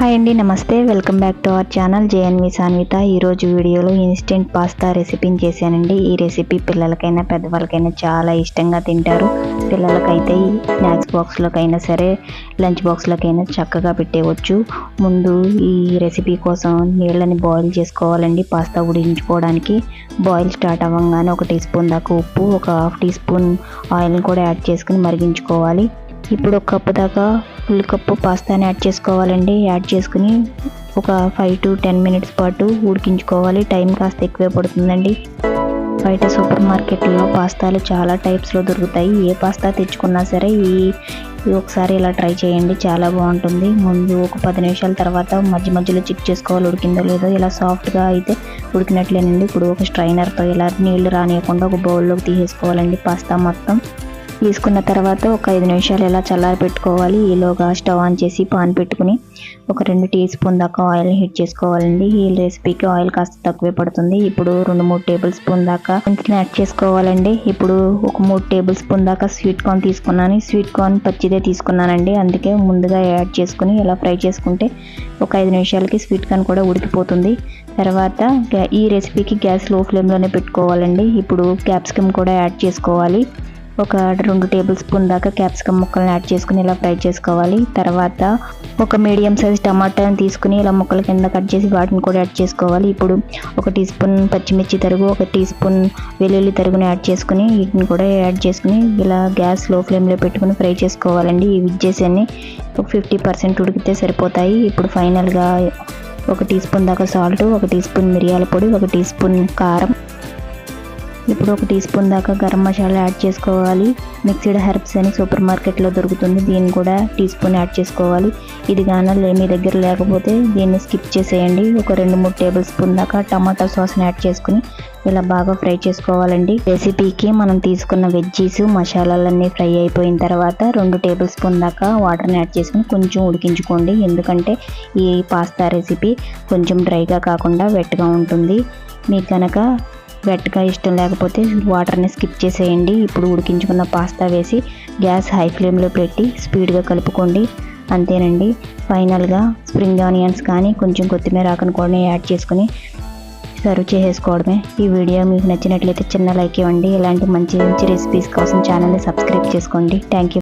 Hi అండి, నమస్తే. Welcome back to our channel JNV Sanvitha. ఈరోజు వీడియోలో ఇన్స్టెంట్ పాస్తా రెసిపీని చేశానండి. ఈ రెసిపీ పిల్లలకైనా పెద్దవాళ్ళకైనా చాలా ఇష్టంగా తింటారు. పిల్లలకైతే స్నాక్స్ బాక్స్లోకైనా సరే, లంచ్ బాక్స్లోకైనా చక్కగా పెట్టేయవచ్చు. ముందు ఈ రెసిపీ కోసం నీళ్ళని బాయిల్ చేసుకోవాలండి. పాస్తా ఉడికించుకోవడానికి బాయిల్ స్టార్ట్ అవ్వగానే 1 టీ స్పూన్ దాకా ఉప్పు, 1/2 టీ స్పూన్ ఆయిల్ని కూడా యాడ్ చేసుకుని మరిగించుకోవాలి. ఇప్పుడు 1 కప్పు దాకా ఫుల్ కప్పు పాస్తాని యాడ్ చేసుకోవాలండి. యాడ్ చేసుకుని ఒక 5 to 10 మినిట్స్ పాటు ఉడికించుకోవాలి. టైం కాస్త ఎక్కువే పడుతుందండి. బయట సూపర్ మార్కెట్లో పాస్తాలు చాలా టైప్స్లో దొరుకుతాయి. ఏ పాస్తా తెచ్చుకున్నా సరే ఒకసారి ఇలా ట్రై చేయండి, చాలా బాగుంటుంది. ముందు ఒక 10 నిమిషాల తర్వాత మధ్యలో చెక్ చేసుకోవాలి ఉడికిందో లేదో. ఇలా సాఫ్ట్గా అయితే ఉడికినట్లేనండి. ఇప్పుడు ఒక స్ట్రైనర్తో ఇలా నీళ్లు రానియకుండా ఒక బౌల్లోకి తీసేసుకోవాలండి పాస్తా మొత్తం. తీసుకున్న తర్వాత ఒక 5 నిమిషాలు ఇలా చల్లారి పెట్టుకోవాలి. ఈలోగా స్టవ్ ఆన్ చేసి పాన్ పెట్టుకుని ఒక 2 టీ స్పూన్ దాకా ఆయిల్ హీట్ చేసుకోవాలండి. ఈ రెసిపీకి ఆయిల్ కాస్త తక్కువే పడుతుంది. ఇప్పుడు 2-3 టేబుల్ స్పూన్ దాకా యాడ్ చేసుకోవాలండి. ఇప్పుడు ఒక 3 టేబుల్ స్పూన్ దాకా స్వీట్ కార్న్ తీసుకున్నాను. స్వీట్ కార్న్ పచ్చిదే తీసుకున్నానండి, అందుకే ముందుగా యాడ్ చేసుకుని ఇలా ఫ్రై చేసుకుంటే ఒక 5 నిమిషాలకి స్వీట్ కార్న్ కూడా ఉడికిపోతుంది. తర్వాత ఈ రెసిపీకి గ్యాస్ లో ఫ్లేమ్లోనే పెట్టుకోవాలండి. ఇప్పుడు క్యాప్సికమ్ కూడా యాడ్ చేసుకోవాలి. ఒక 2 టేబుల్ స్పూన్ దాకా క్యాప్సికమ్ ముక్కలను యాడ్ చేసుకుని ఇలా ఫ్రై చేసుకోవాలి. తర్వాత ఒక మీడియం సైజ్ టమాటాని తీసుకుని ఇలా ముక్కల కింద కట్ చేసి వాటిని కూడా యాడ్ చేసుకోవాలి. ఇప్పుడు 1 టీ స్పూన్ పచ్చిమిర్చి తరుగు, 1 టీ స్పూన్ వెల్లుల్లి తరుగుని యాడ్ చేసుకుని వీటిని కూడా యాడ్ చేసుకుని ఇలా గ్యాస్ లో ఫ్లేమ్లో పెట్టుకుని ఫ్రై చేసుకోవాలండి. ఈ వెజ్జెస్ అన్ని ఒక 50% ఉడికితే సరిపోతాయి. ఇప్పుడు ఫైనల్గా 1 టీ స్పూన్ దాకా సాల్ట్, 1 టీ స్పూన్ మిరియాల పొడి, 1 టీ స్పూన్ కారం, ఇప్పుడు 1 టీ స్పూన్ దాకా గరం మసాలా యాడ్ చేసుకోవాలి. మిక్స్డ్ హెర్బ్స్ అని సూపర్ మార్కెట్లో దొరుకుతుంది, దీన్ని కూడా టీ స్పూన్ యాడ్ చేసుకోవాలి. ఇది గాన మీ దగ్గర లేకపోతే దీన్ని స్కిప్ చేసేయండి. ఒక 2-3 టేబుల్ స్పూన్ దాకా టమాటా సాస్ని యాడ్ చేసుకుని ఇలా బాగా ఫ్రై చేసుకోవాలండి. రెసిపీకి మనం తీసుకున్న వెజ్జీస్ మసాలాలన్నీ ఫ్రై అయిపోయిన తర్వాత 2 టేబుల్ స్పూన్ దాకా వాటర్ని యాడ్ చేసుకుని కొంచెం ఉడికించుకోండి. ఎందుకంటే ఈ పాస్తా రెసిపీ కొంచెం డ్రైగా కాకుండా వెట్గా ఉంటుంది. మీకు కనుక వెట్గా ఇష్టం లేకపోతే వాటర్ని స్కిప్ చేసేయండి. ఇప్పుడు ఉడికించుకున్న పాస్తా వేసి గ్యాస్ హై ఫ్లేమ్లో పెట్టి స్పీడ్గా కలుపుకోండి. అంతేనండి. ఫైనల్గా స్ప్రింగ్ ఆనియన్స్ కానీ కొంచెం కొత్తిమీర ఆకును కూడా యాడ్ చేసుకుని సర్వ్ చేసేసుకోవడమే. ఈ వీడియో మీకు నచ్చినట్లయితే చిన్న లైక్ ఇవ్వండి. ఇలాంటి మంచి రెసిపీస్ కోసం ఛానల్ని సబ్స్క్రైబ్ చేసుకోండి. Thank you.